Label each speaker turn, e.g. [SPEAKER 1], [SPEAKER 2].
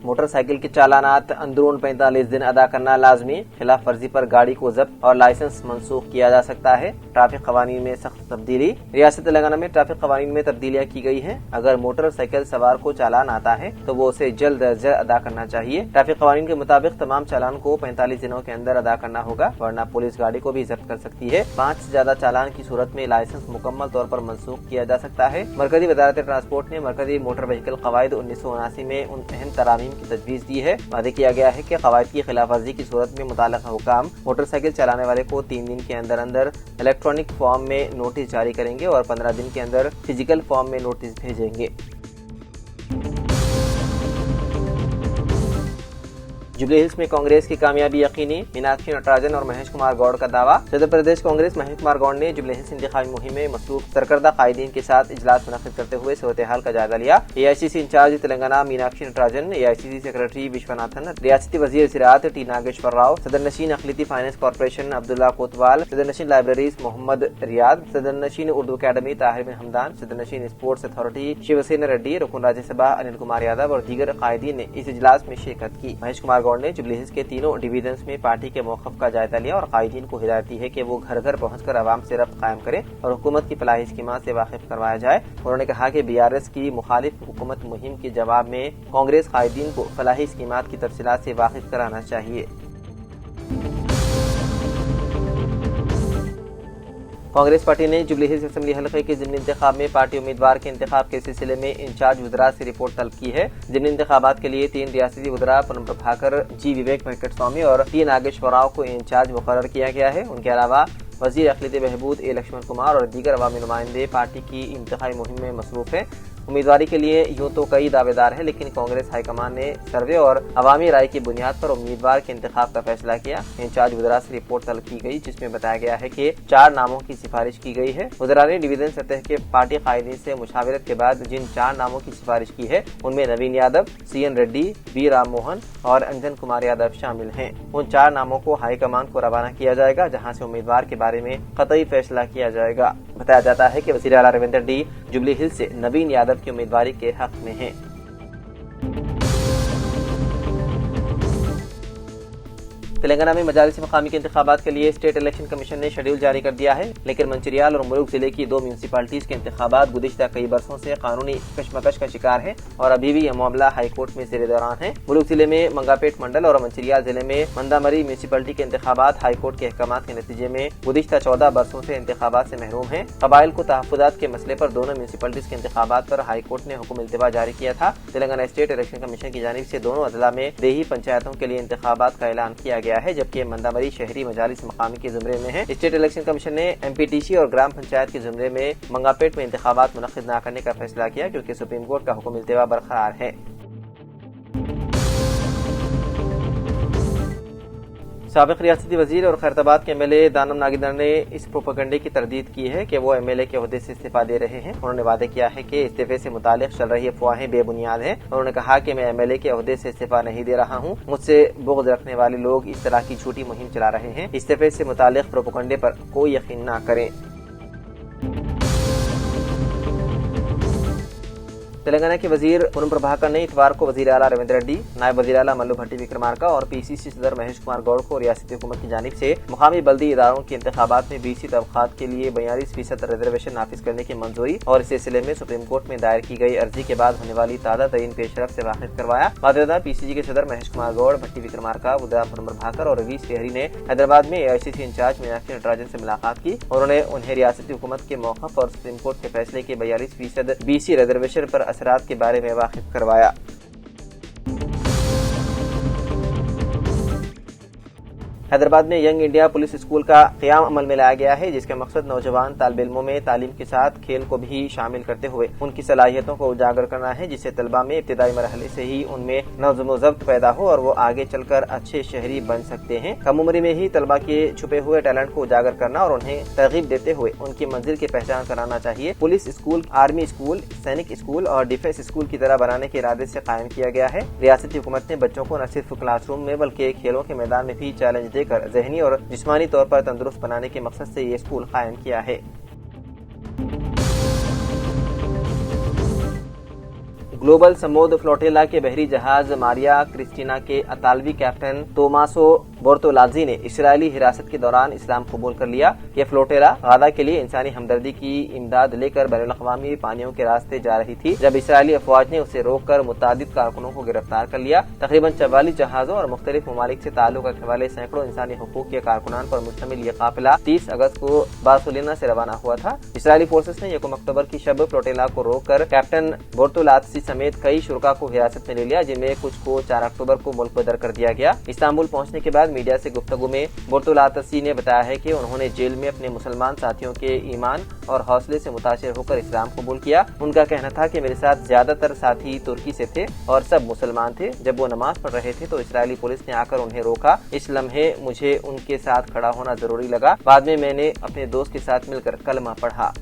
[SPEAKER 1] Motorcycle के चालानात अंदरून 45 दिन अदा करना लाजमी। खिलाफ वर्जी पर गाड़ी को जब्त और लाइसेंस मंसूख किया जा सकता है। ट्रैफिक कवानीन में सख्त तब्दीली। रियासत तेलंगाना में ट्रैफिक कवानीन में तब्दीलियां की गई हैं। अगर मोटरसाइकिल सवार को चालान आता है तो वो उसे जल्द अज जल्द अदा करना चाहिए। ट्रैफिक कवानीन के मुताबिक तमाम चालान को 45 दिनों के अंदर अदा करना होगा, वरना पुलिस गाड़ी को भी जब्त कर सकती है। 5 से ज्यादा चालान की सूरत में लाइसेंस मुकम्मल तौर पर मंसूख किया जा सकता है। मरकजी वजारत ट्रांसपोर्ट ने मरकजी मोटर व्हीकल कवायद 1979 में उन अहम तरामीम की तजवीज दी है। वादे किया गया है कि कवायद की खिलाफ वर्जी की सूरत में मुताल्लिक़ा हुकाम मोटरसाइकिल चलाने वाले को 3 दिन के अंदर अंदर इलेक्ट्रॉनिक फॉर्म में नोटिस जारी करेंगे और 15 दिन के अंदर फिजिकल फॉर्म में नोटिस भेजेंगे। जुबली हिल्स में कांग्रेस की कामयाबी यकीनी। मीनाक्षी नटराजन और महेश कुमार गौड़ का दावा। सदर प्रदेश कांग्रेस महेश कुमार गौड़ ने जुबली हिल्स इंतखाबी मुहिम में मसरूफ सरकर्दा कायदीन के साथ इजलास मुनक्किद करते हुए सूरत हाल का जायजा लिया। AICC incharge Telangana Meenakshi Natarajan, AICC secretary Viswanathan, रियासती वजीर ज़राअत T नागेश्वर राव, सदर नशीन अखिलती फाइनेंस कॉर्पोरेशन अब्दुल्ला कोतवाल, सदर नशीन लाइब्रेरीज मोहम्मद रियाद, सदर नशीन उर्दू अकेडमी ताहिर बिन हमदान, सदर नशीन स्पोर्ट्स अथॉरिटी शिवसेना रेड्डी, रुकन राज्यसभा अनिल कुमार यादव और दीगर कायदीन ने इस इजलास में शिरकत की। महेश कुमार गौड़ ने जुबली हिल्स के तीनों डिवीजन्स में पार्टी के मौक़िफ़ का जायजा लिया और कायदीन को हिदायत दी है कि वो घर घर पहुंचकर आवाम से रब्त कायम करें और हुकूमत की फलाही स्कीमात से वाकिफ करवाया जाए। उन्होंने कहा कि BRS की मुखालिफ हुकूमत मुहिम के जवाब में कांग्रेस कायदीन को फलाही स्कीमात की तफसीलात से वाकिफ कराना चाहिए। कांग्रेस पार्टी ने जुबली हिल्स असेंबली हलके के ज़िमनी इंतखाब में पार्टी उम्मीदवार के इंतखाब के सिलसिले में इंचार्ज वज़रा से रिपोर्ट तलब की है। ज़िमनी इंतखाबात के लिए 3 रियासती वज़रा पूनम प्रभाकर, G विवेक वेंकट स्वामी और T नागेश्वर राव को इंचार्ज मुकर्रर किया गया है। उनके अलावा वज़ीर अक़लियती बहबूद A लक्ष्मण कुमार और दीगर अवामी नुमाइंदे पार्टी की इंतखाबी मुहिम में मसरूफ़ हैं। उम्मीदवारी के लिए यूँ तो कई दावेदार हैं, लेकिन कांग्रेस हाईकमान ने सर्वे और अवामी राय की बुनियाद पर उम्मीदवार के इंतखाब का फैसला किया। इंचार्ज वज़रा से रिपोर्ट तलब की गई, जिसमें बताया गया है कि 4 नामों की सिफारिश की गई है। वज़रा ने डिवीजन सतह के पार्टी कायदीन से मुशावरत के बाद जिन 4 नामों की सिफारिश की है उनमें नवीन यादव, CN रेड्डी, B राम मोहन और अंजन कुमार यादव शामिल हैं। उन 4 नामों को हाईकमान को रवाना किया जाएगा, जहाँ से उम्मीदवार के बारे में कतई फैसला किया जाएगा। बताया जाता है कि वज़ीर आला रविंदर D जुबली हिल्स से नवीन यादव की उम्मीदवारी के हक में हैं। तेलंगाना में मजालिस मकामी के इंतखाबात के लिए स्टेट इलेक्शन कमीशन ने शेड्यूल जारी कर दिया है, लेकिन मंचिरियाल और मुलुक जिले की 2 म्यूनसिपालिटीज के इंतखाबात गुज़िश्ता कई बरसों से कानूनी कशमकश का शिकार है और अभी भी यह मामला हाईकोर्ट में ज़ेर दौरान है। मुलुक जिले में मंगापेट मंडल और मंचिरियाल जिले में मंदामरी म्यूनसिपलिटी के इंतखाबात हाईकोर्ट के अहकामात के नतीजे में गुज़िश्ता 14 बरसों से इंतखाबात से महरूम हैं। कबाइल को तहफ़्फ़ुज़ात के मसले पर दोनों म्यूनसिपलिटीज के इंतखाबात पर हाईकोर्ट ने हुक्म इल्तिवा जारी किया था। तेलंगाना स्टेट इलेक्शन कमीशन की जानिब से दोनों अजला में देही पंचायतों के लिए इंतखाबात का ऐलान किया गया है, जबकि मंदामरी शहरी मजालिस मकामी के ज़ुमरे में है। स्टेट इलेक्शन कमीशन ने MPTC और ग्राम पंचायत के ज़ुमरे में मंगापेट में इंतखाबात मुनक्किद न करने का फैसला किया, क्योंकि सुप्रीम कोर्ट का हुक्म इल्तिवा बरकरार है। साबिक़ रियासती वज़ीर और खैरताबाद के MLA दानम नागिदर ने इस प्रोपेगेंडे की तरदीद की है कि वो MLA के ओहदे से इस्तीफा दे रहे हैं। उन्होंने वादे किया है कि इस्तीफे से मुतालिक चल रही अफवाहें बेबुनियाद हैं। उन्होंने कहा कि मैं MLA के ओहदे से इस्तीफा नहीं दे रहा हूँ। मुझसे बुग़्ज़ रखने वाले लोग इस तरह की झूठी मुहिम चला रहे हैं। इस्तीफे से मुतालिक प्रोपेगेंडे पर कोई यकीन न करें। तेलंगाना के वजीर पूनम प्रभाकर ने इतवार को वजीर आला रविंद्र रेड्डी, नायब वजीर आला मल्लू भट्टी विक्रमार्का और PCC सदर महेश कुमार गौड़ को रियासती हुकूमत की जानिब से मुकामी बल्दी इदारों के इंतखाबात में BC तबक़ात के लिए 42% रिजर्वेशन नाफिज करने की मंजूरी और इस सिलसिले में सुप्रीम कोर्ट में दायर की गई अर्जी के बाद होने वाली ताज़ा तरीन पेशरफ से वाकिफ करवाया। बाकायदा PCG के सदर महेश कुमार गौड़, भट्टी विक्रमार्का, वज़ीर पूनम प्रभाकर और रवीश तिहरी ने हैदराबाद में AICC इंचार्ज मीनाक्षी नटराजन से मुलाकात की। उन्होंने उन्हें रियासती हुकूमत के मौक़िफ़ और सुप्रीम कोर्ट के फैसले के 42% BC रिजर्वेशन पर असरात के बारे में वाकिफ करवाया। हैदराबाद में यंग इंडिया पुलिस स्कूल का क़याम अमल में लाया गया है, जिसका मकसद नौजवान तालिब इल्मों में तालीम के साथ खेल को भी शामिल करते हुए उनकी सलाहियतों को उजागर करना है, जिससे तलबा में इब्तिदाई मरहले से ही उनमें नज़्म व ज़ब्त पैदा हो और वो आगे चलकर अच्छे शहरी बन सकते हैं। कम उम्र में ही तलबा के छुपे हुए टैलेंट को उजागर करना और उन्हें तरगीब देते हुए उनकी मंजिल की पहचान कराना चाहिए। पुलिस स्कूल आर्मी स्कूल, सैनिक स्कूल और डिफेंस स्कूल की तरह बनाने के इरादे से कायम किया गया है। रियासती हुकूमत ने बच्चों को न सिर्फ क्लासरूम में बल्कि खेलों के मैदान में भी चैलेंज देकर ज़हनी और जिस्मानी तौर पर तंदुरुस्त बनाने के मकसद से ये स्कूल कायम किया है। ग्लोबल समोद फ्लोटेला के बहरी जहाज मारिया क्रिस्टीना के अतालवी कैप्टन तोमासो बोर्तोलाजी ने इस्राएली हिरासत के दौरान इस्लाम कबूल कर लिया। यह फ्लोटेला गाजा के लिए इंसानी हमदर्दी की इमदाद लेकर बैनुल-अक़वामी पानियों के रास्ते जा रही थी, जब इस्राएली अफवाज ने उसे रोककर मुतादिद कारकुनों को गिरफ्तार कर लिया। तकरीबन 44 जहाजों और मुख्तलिफ ममालिक से ताल्लुक रखने वाले सैकड़ों इंसानी हुकूक के कारकुनान पर मुश्तमिल ये काफिला 30 अगस्त को बार्सिलोना से रवाना हुआ था। इस्राएली फोर्सेस ने 1 अक्टूबर की शब फ्लोटेला को रोककर कैप्टन बोर्तोलाजी समेत कई शुरका को हिरासत में ले लिया, जिनमें कुछ को 4 अक्टूबर को मुल्क बदर कर दिया गया। इस्तांबुल पहुंचने के बाद मीडिया से गुफ्तगू में बोर्तोलाजी ने बताया है कि उन्होंने जेल में अपने मुसलमान साथियों के ईमान और हौसले से मुतासिर होकर इस्लाम कबूल किया। उनका कहना था कि मेरे साथ ज्यादातर साथी तुर्की से थे और सब मुसलमान थे। जब वो नमाज पढ़ रहे थे तो इस्राएली पुलिस ने आकर उन्हें रोका। इस लम्हे मुझे उनके साथ खड़ा होना जरूरी लगा। बाद में मैंने अपने दोस्त के साथ मिलकर कलमा पढ़ा।